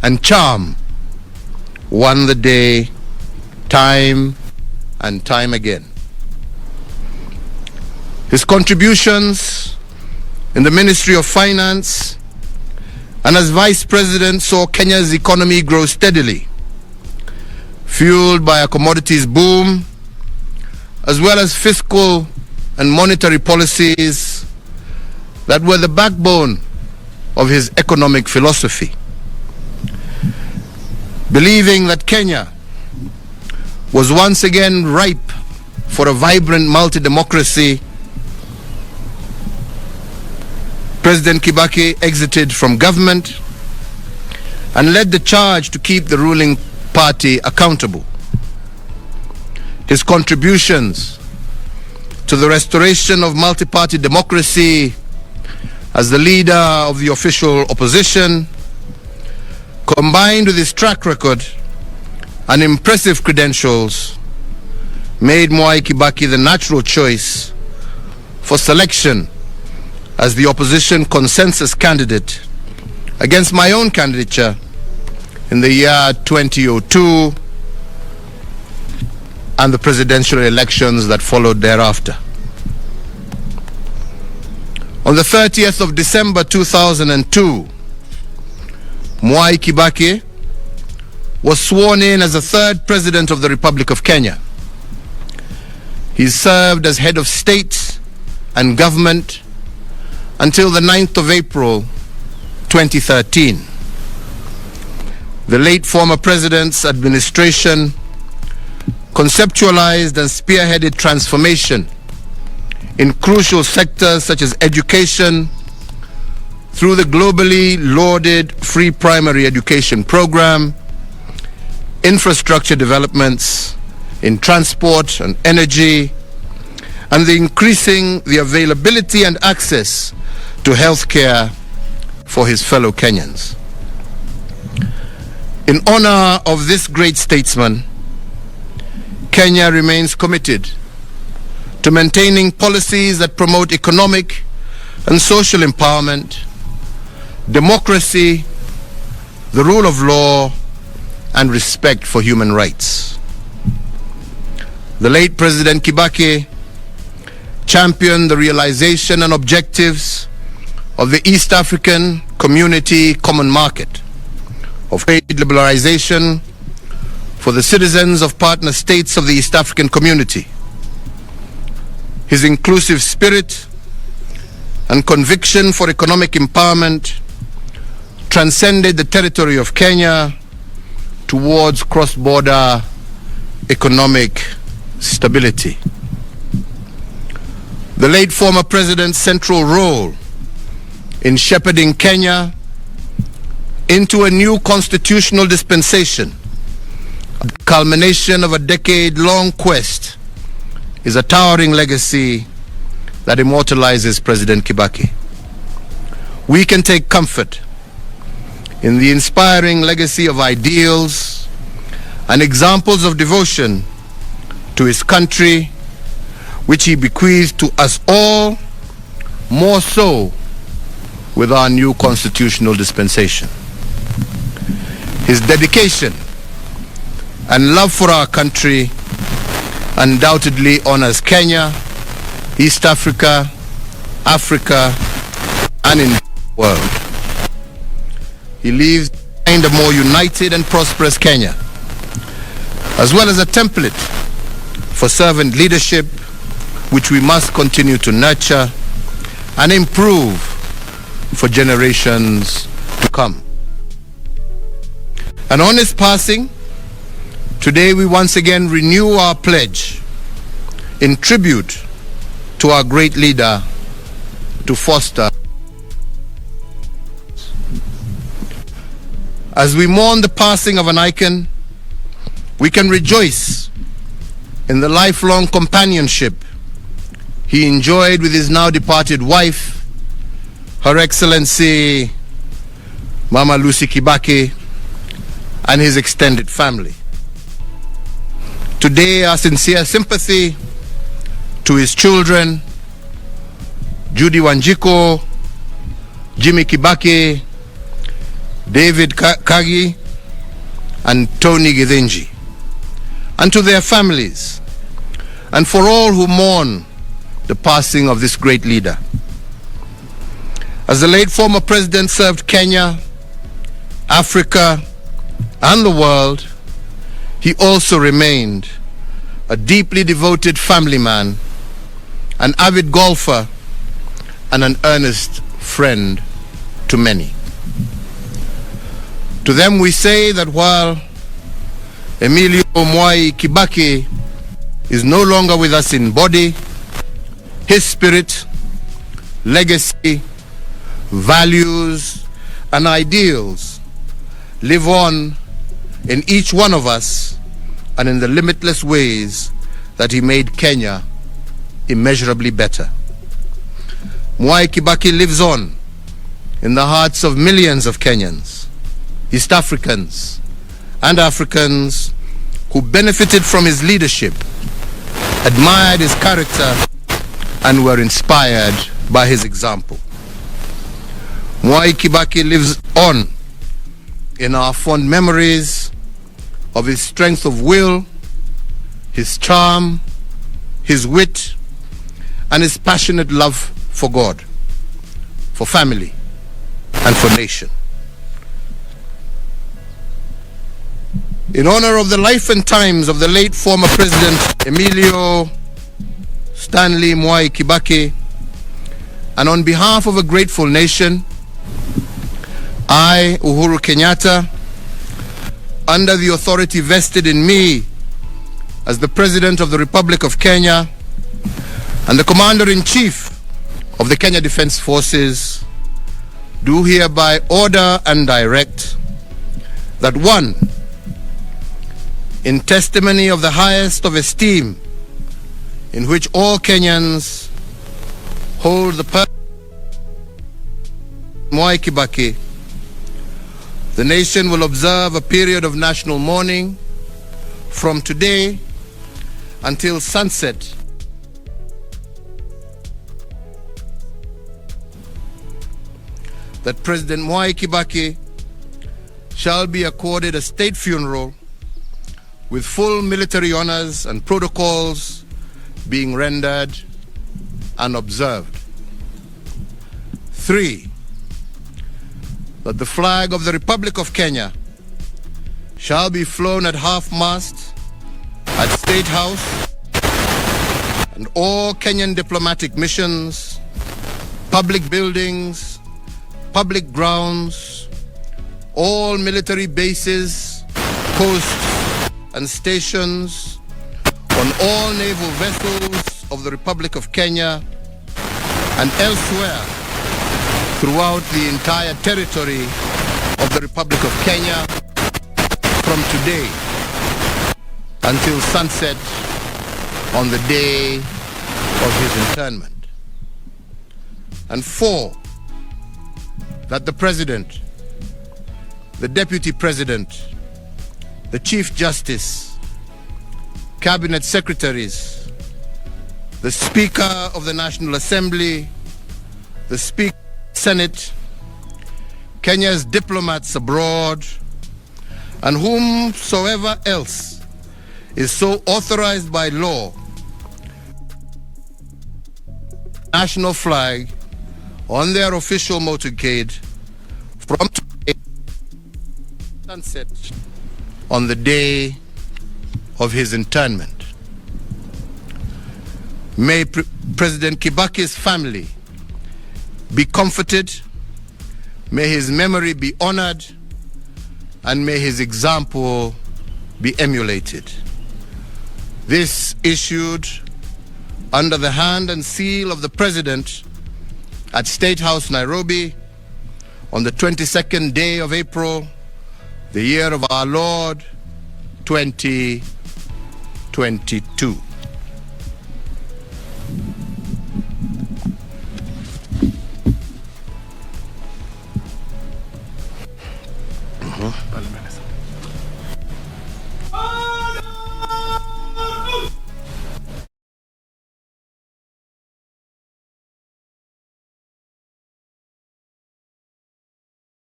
and charm won the day time and time again. His contributions in the Ministry of Finance and as Vice President saw Kenya's economy grow steadily, fueled by a commodities boom, as well as fiscal and monetary policies that were the backbone of his economic philosophy. Believing that Kenya was once again ripe for a vibrant multi-democracy, President Kibaki exited from government and led the charge to keep the ruling party accountable. His contributions to the restoration of multi-party democracy as the leader of the official opposition, combined with his track record and impressive credentials, made Mwai Kibaki the natural choice for selection as the opposition consensus candidate against my own candidature in the year 2002 and the presidential elections that followed thereafter. On the 30th of December 2002, Mwai Kibaki was sworn in as the third President of the Republic of Kenya. He served as head of state and government until the 9th of April 2013. The late former president's administration conceptualized and spearheaded transformation in crucial sectors such as education through the globally lauded free primary education program, infrastructure developments in transport and energy, and increasing the availability and access to health care for his fellow Kenyans. In honor of this great statesman, Kenya remains committed to maintaining policies that promote economic and social empowerment, democracy, the rule of law, and respect for human rights. The late President Kibaki championed the realization and objectives of the East African Community Common Market, of trade liberalization for the citizens of partner states of the East African Community. His inclusive spirit and conviction for economic empowerment transcended the territory of Kenya towards cross-border economic stability. The late former president's central role in shepherding Kenya into a new constitutional dispensation, the culmination of a decade-long quest, is a towering legacy that immortalizes President Kibaki. We can take comfort in the inspiring legacy of ideals and examples of devotion to his country, which he bequeathed to us all, more so with our new constitutional dispensation. His dedication and love for our country undoubtedly honors Kenya, East Africa, Africa, and in the world. He leaves behind a more united and prosperous Kenya, as well as a template for servant leadership, which we must continue to nurture and improve for generations to come. And on his passing, today we once again renew our pledge in tribute to our great leader to foster. As we mourn the passing of an icon, we can rejoice in the lifelong companionship he enjoyed with his now departed wife, Her Excellency Mama Lucy Kibaki, and his extended family. Today, our sincere sympathy to his children, Judy Wanjiko, Jimmy Kibaki, David Kagi, and Tony Githinji, and to their families, and for all who mourn the passing of this great leader. As the late former president served Kenya, Africa, and the world, he also remained a deeply devoted family man, an avid golfer, and an earnest friend to many. To them we say that while Emilio Mwai Kibaki is no longer with us in body, his spirit, legacy, values, and ideals live on in each one of us and in the limitless ways that he made Kenya immeasurably better. Mwai Kibaki lives on in the hearts of millions of Kenyans, East Africans, and Africans who benefited from his leadership, admired his character, and were inspired by his example. Mwai Kibaki lives on in our fond memories of his strength of will, his charm, his wit, and his passionate love for God, for family, and for nation. In honor of the life and times of the late former President Emilio Stanley Mwai Kibaki, and on behalf of a grateful nation, I, Uhuru Kenyatta, under the authority vested in me as the President of the Republic of Kenya and the Commander-in-Chief of the Kenya Defense Forces, do hereby order and direct that 1, in testimony of the highest of esteem in which all Kenyans hold the person of Mwai Kibaki, the nation will observe a period of national mourning from today until sunset. That President Mwai Kibaki shall be accorded a state funeral with full military honors and protocols being rendered and observed. 3, that the flag of the Republic of Kenya shall be flown at half-mast at State House and all Kenyan diplomatic missions, public buildings, public grounds, all military bases, posts, and stations, on all naval vessels of the Republic of Kenya and elsewhere throughout the entire territory of the Republic of Kenya from today until sunset on the day of his internment. And 4, that the President, the Deputy President, the Chief Justice, Cabinet Secretaries, the Speaker of the National Assembly, the Speaker of the Senate, Kenya's diplomats abroad, and whomsoever else is so authorized by law, national flag on their official motorcade from today sunset on the day of his internment. May President Kibaki's family be comforted, may his memory be honored, and may his example be emulated. This issued under the hand and seal of the President at State House, Nairobi, on the 22nd day of April, the year of our Lord, 2022.